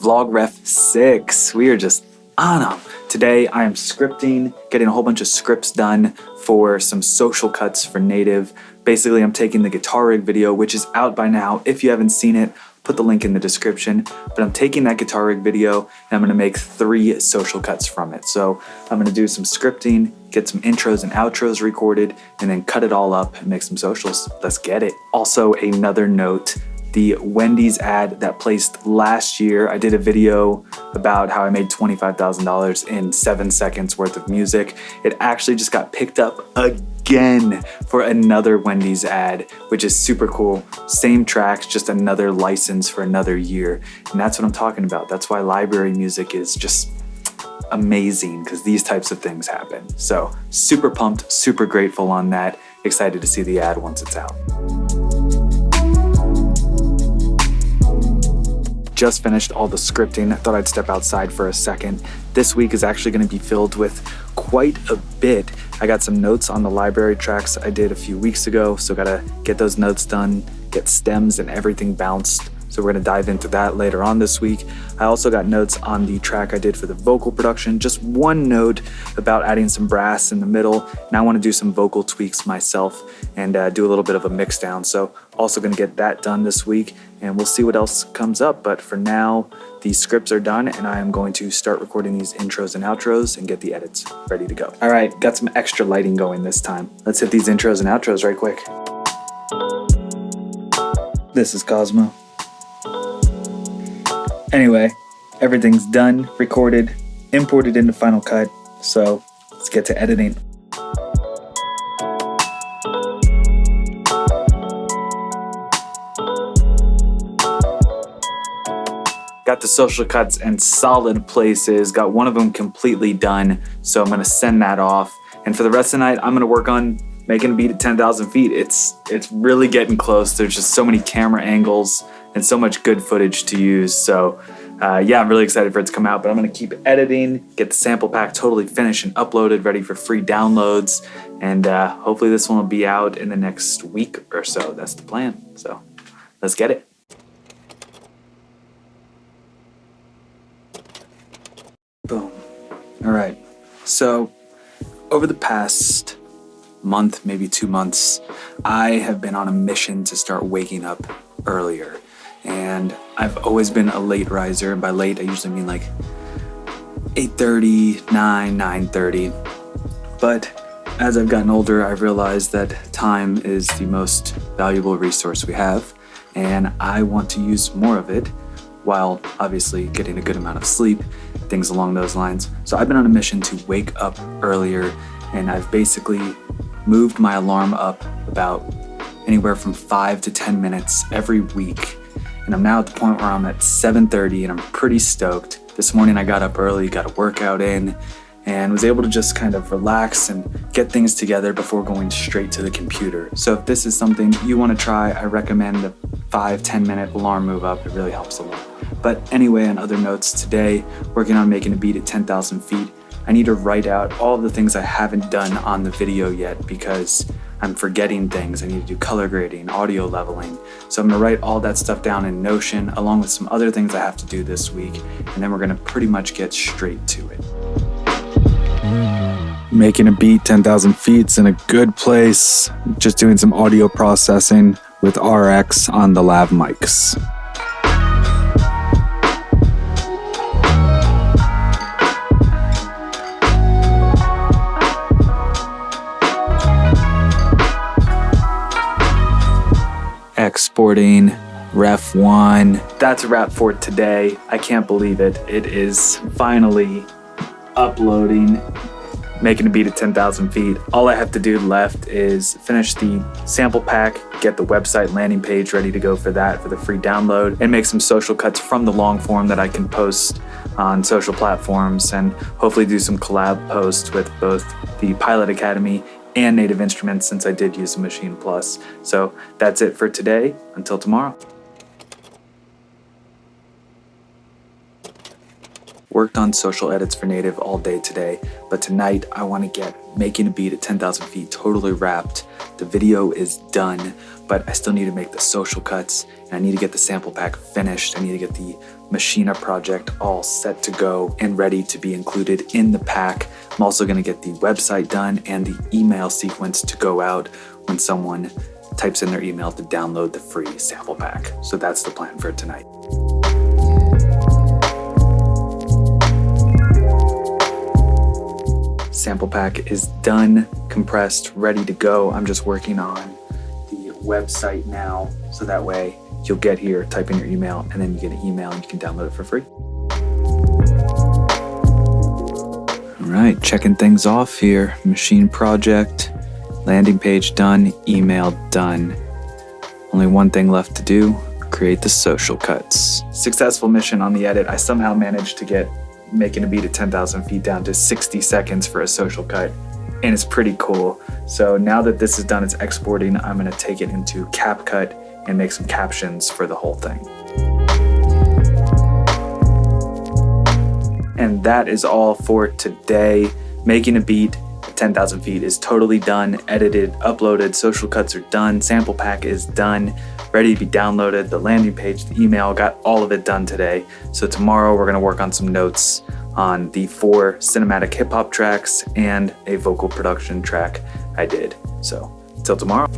vlog REF6. We are just on them. Today I am scripting, getting a whole bunch of scripts done for some social cuts for native. Basically, I'm taking the guitar rig video, which is out by now. If you haven't seen it, put the link in the description. But I'm taking that guitar rig video and I'm gonna make 3 social cuts from it. So I'm gonna do some scripting, get some intros and outros recorded, and then cut it all up and make some socials. Let's get it. Also, another note, the Wendy's ad that placed last year, I did a video about how I made $25,000 in 7 seconds worth of music. It actually just got picked up again for another Wendy's ad, which is super cool. Same tracks, just another license for another year. And that's what I'm talking about. That's why library music is just amazing, because these types of things happen. So super pumped, super grateful on that. Excited to see the ad once it's out. Just finished all the scripting. I thought I'd step outside for a second. This week is actually going to be filled with quite a bit. I got some notes on the library tracks I did a few weeks ago, so gotta get those notes done, get stems and everything bounced. So we're gonna dive into that later on this week. I also got notes on the track I did for the vocal production. Just one note about adding some brass in the middle. Now I wanna do some vocal tweaks myself and do a little bit of a mix down. So also gonna get that done this week, and we'll see what else comes up. But for now, the scripts are done and I am going to start recording these intros and outros and get the edits ready to go. All right, got some extra lighting going this time. Let's hit these intros and outros right quick. This is Cosmo. Anyway, everything's done, recorded, imported into Final Cut, so let's get to editing. Got the social cuts in solid places, got one of them completely done, so I'm gonna send that off. And for the rest of the night, I'm gonna work on making a beat at 10,000 feet. It's really getting close. There's just so many camera angles and so much good footage to use. So yeah, I'm really excited for it to come out, but I'm gonna keep editing, get the sample pack totally finished and uploaded, ready for free downloads. And hopefully this one will be out in the next week or so. That's the plan. So let's get it. Boom. All right. So over the past month, maybe 2 months, I have been on a mission to start waking up earlier. And I've always been a late riser. And by late, I usually mean like 8:30, 9:30. But as I've gotten older, I've realized that time is the most valuable resource we have. And I want to use more of it while obviously getting a good amount of sleep, things along those lines. So I've been on a mission to wake up earlier, and I've basically moved my alarm up about anywhere from 5 to 10 minutes every week. And I'm now at the point where I'm at 7:30 and I'm pretty stoked. This morning I got up early, got a workout in, and was able to just kind of relax and get things together before going straight to the computer. So if this is something you want to try, I recommend the 5-10 minute alarm move up. It really helps a lot. But anyway, on other notes, today, working on making a beat at 10,000 feet. I need to write out all the things I haven't done on the video yet because I'm forgetting things. I need to do color grading, audio leveling. So I'm gonna write all that stuff down in Notion along with some other things I have to do this week. And then we're gonna pretty much get straight to it. Making a beat 10,000 feet's in a good place. Just doing some audio processing with RX on the lav mics. Exporting REF1. That's a wrap for today. I can't believe it. It is finally uploading, making a beat at 10,000 feet. All I have to do left is finish the sample pack, get the website landing page ready to go for that, for the free download, and make some social cuts from the long form that I can post on social platforms, and hopefully do some collab posts with both the Pilot Academy and Native Instruments, since I did use the Machine Plus. So that's it for today. Until tomorrow. Worked on social edits for Native all day today, but tonight I want to get making a beat at 10,000 feet totally wrapped The video is done, but I still need to make the social cuts, and I need to get the sample pack finished. I need to get the Machina project all set to go and ready to be included in the pack. I'm also gonna get the website done and the email sequence to go out when someone types in their email to download the free sample pack. So that's the plan for tonight. Sample pack is done, compressed, ready to go. I'm just working on the website now, so that way you'll get here, type in your email, and then you get an email and you can download it for free. All right, checking things off here. Machine project, landing page done, email done. Only one thing left to do, create the social cuts. Successful mission on the edit. I somehow managed to get making a beat at 10,000 feet down to 60 seconds for a social cut, and it's pretty cool. So now that this is done, it's exporting, I'm gonna take it into CapCut and make some captions for the whole thing. And that is all for today. Making a beat at 10,000 feet is totally done, edited, uploaded, social cuts are done, sample pack is done, ready to be downloaded, the landing page, the email, got all of it done today. So tomorrow we're gonna work on some notes on the 4 cinematic hip hop tracks and a vocal production track I did. So till tomorrow.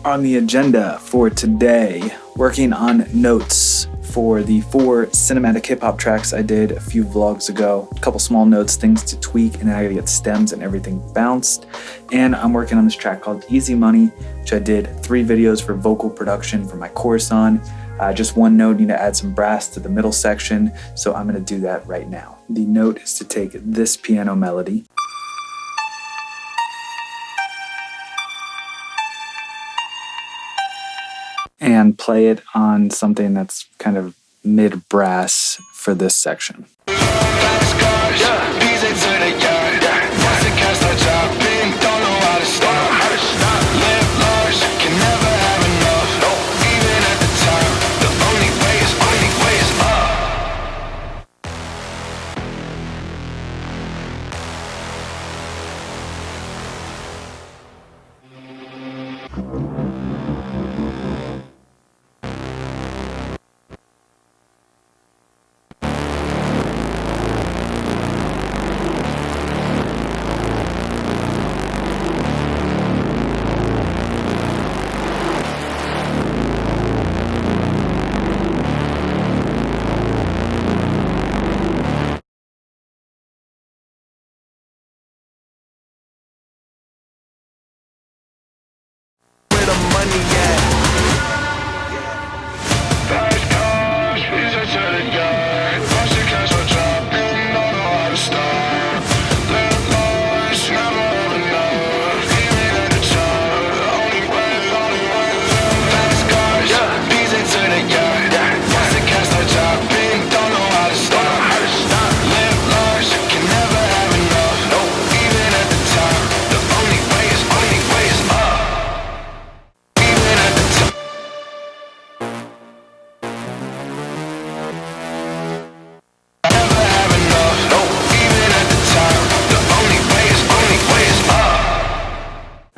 On the agenda for today, working on notes for the 4 cinematic hip hop tracks I did a few vlogs ago. A couple small notes, things to tweak, and then I gotta get stems and everything bounced. And I'm working on this track called Easy Money, which I did 3 videos for vocal production for my course on. Just one note, need to add some brass to the middle section, so I'm gonna do that right now. The note is to take this piano melody and play it on something that's kind of mid-brass for this section.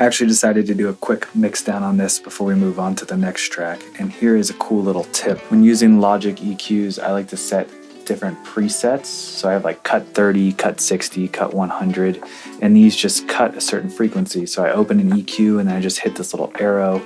I actually decided to do a quick mix down on this before we move on to the next track. And here is a cool little tip. When using Logic EQs, I like to set different presets. So I have like cut 30, cut 60, cut 100, and these just cut a certain frequency. So I open an EQ and then I just hit this little arrow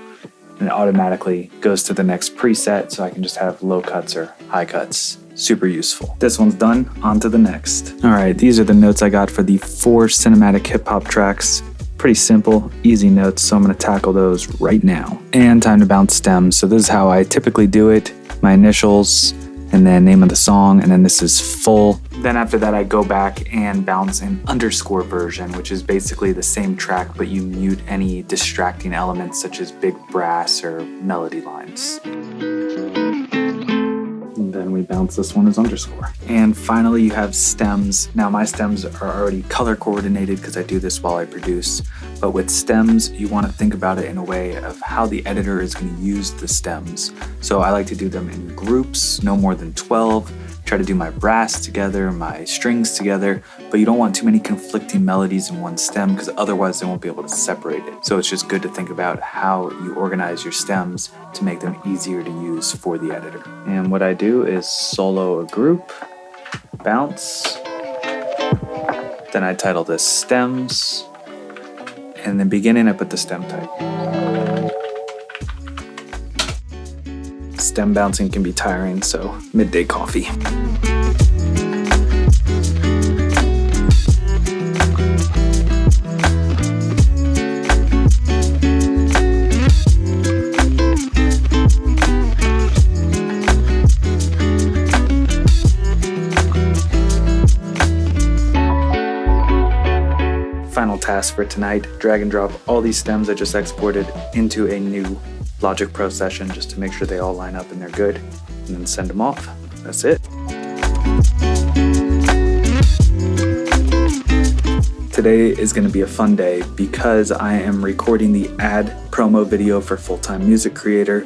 and it automatically goes to the next preset, so I can just have low cuts or high cuts. Super useful. This one's done, on to the next. All right, these are the notes I got for the 4 cinematic hip hop tracks. Pretty simple, easy notes, so I'm gonna tackle those right now. And time to bounce stems. So this is how I typically do it. My initials, and then name of the song, and then this is full. Then after that, I go back and bounce an underscore version, which is basically the same track, but you mute any distracting elements such as big brass or melody lines. And then we bounce this one as underscore. And finally, you have stems. Now my stems are already color coordinated because I do this while I produce, But with stems, you want to think about it in a way of how the editor is going to use the stems. So I like to do them in groups, no more than 12. Try to do my brass together, my strings together, but you don't want too many conflicting melodies in one stem because otherwise they won't be able to separate it. So it's just good to think about how you organize your stems to make them easier to use for the editor. And what I do is solo a group, bounce, then I title this stems, and then beginning I put the stem type. Stem bouncing can be tiring, so midday coffee. Final task for tonight, drag and drop all these stems I just exported into a new Logic Pro session just to make sure they all line up and they're good, and then send them off. That's it. Today is going to be a fun day because I am recording the ad promo video for Full-Time Music Creator,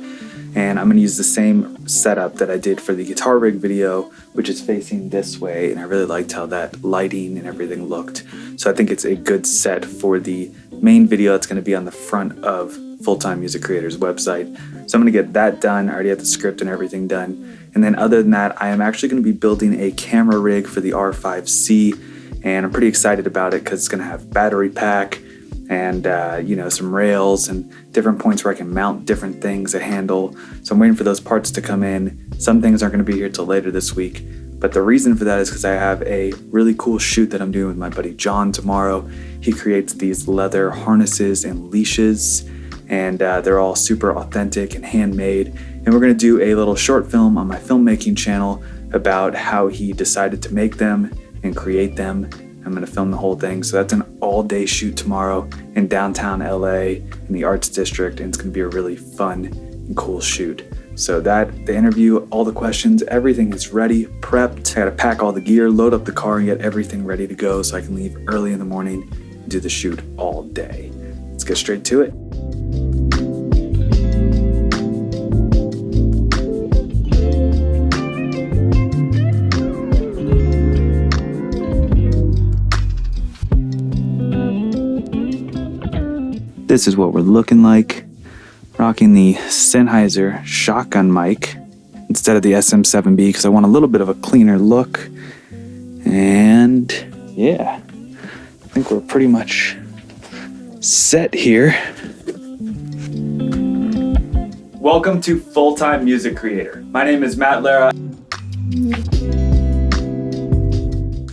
and I'm going to use the same setup that I did for the guitar rig video, which is facing this way, and I really liked how that lighting and everything looked. So I think it's a good set for the main video that's going to be on the front of Full-Time Music Creator's website. So I'm going to get that done. I already have the script and everything done. And then other than that, I am actually going to be building a camera rig for the R5 C, and I'm pretty excited about it because it's going to have battery pack and some rails and different points where I can mount different things, a handle. So I'm waiting for those parts to come in. Some things aren't going to be here till later this week. But the reason for that is because I have a really cool shoot that I'm doing with my buddy John tomorrow. He creates these leather harnesses and leashes, and they're all super authentic and handmade. And we're going to do a little short film on my filmmaking channel about how he decided to make them and create them. I'm going to film the whole thing. So that's an all-day shoot tomorrow in downtown LA in the Arts District, and it's going to be a really fun and cool shoot. So that, the interview, all the questions, everything is ready, prepped. I got to pack all the gear, load up the car, and get everything ready to go so I can leave early in the morning and do the shoot all day. Let's get straight to it. This is what we're looking like. Rocking the Sennheiser shotgun mic instead of the SM7B because I want a little bit of a cleaner look. And yeah, I think we're pretty much set here. Welcome to Full-Time Music Creator. My name is Matt Lara.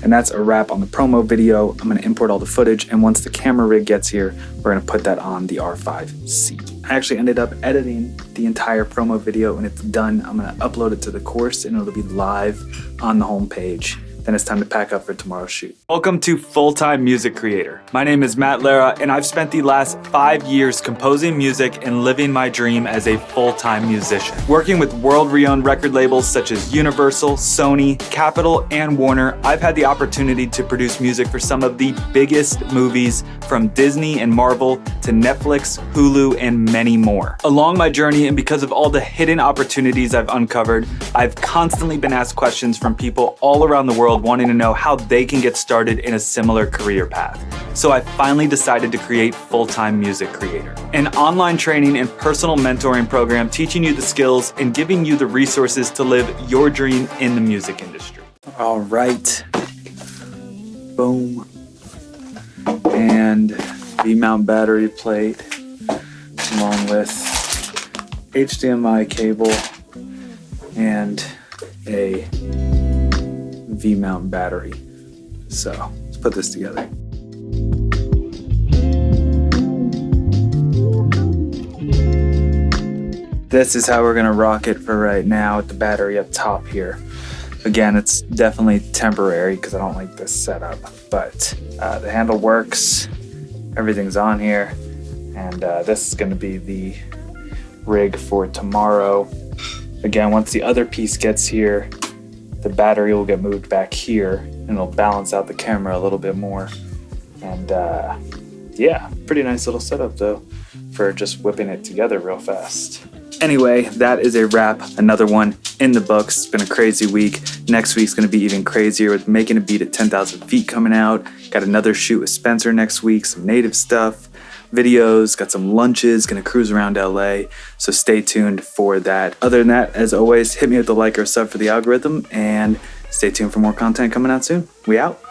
And that's a wrap on the promo video. I'm going to import all the footage, and once the camera rig gets here, we're going to put that on the R5 C. I actually ended up editing the entire promo video, and it's done. I'm going to upload it to the course, and it'll be live on the homepage. Then it's time to pack up for tomorrow's shoot. Welcome to Full-Time Music Creator. My name is Matt Lara, and I've spent the last 5 years composing music and living my dream as a full-time musician. Working with world-renowned record labels such as Universal, Sony, Capitol, and Warner, I've had the opportunity to produce music for some of the biggest movies from Disney and Marvel to Netflix, Hulu, and many more. Along my journey, and because of all the hidden opportunities I've uncovered, I've constantly been asked questions from people all around the world wanting to know how they can get started in a similar career path. So I finally decided to create Full-Time Music Creator, an online training and personal mentoring program teaching you the skills and giving you the resources to live your dream in the music industry. All right. Boom. And V-mount battery plate along with HDMI cable and a V-mount battery. So let's put this together. This is how we're gonna rock it for right now with the battery up top here. Again, it's definitely temporary because I don't like this setup, but the handle works, everything's on here, and this is gonna be the rig for tomorrow. Again, once the other piece gets here, the battery will get moved back here and it'll balance out the camera a little bit more. And Yeah, pretty nice little setup though for just whipping it together real fast. Anyway, that is a wrap. Another one in the books. It's been a crazy week. Next week's going to be even crazier with Making a Beat at 10,000 feet coming out. Got another shoot with Spencer next week, some native stuff, videos, got some lunches, going to cruise around LA. So stay tuned for that. Other than that, as always, hit me with the like or sub for the algorithm and stay tuned for more content coming out soon. We out.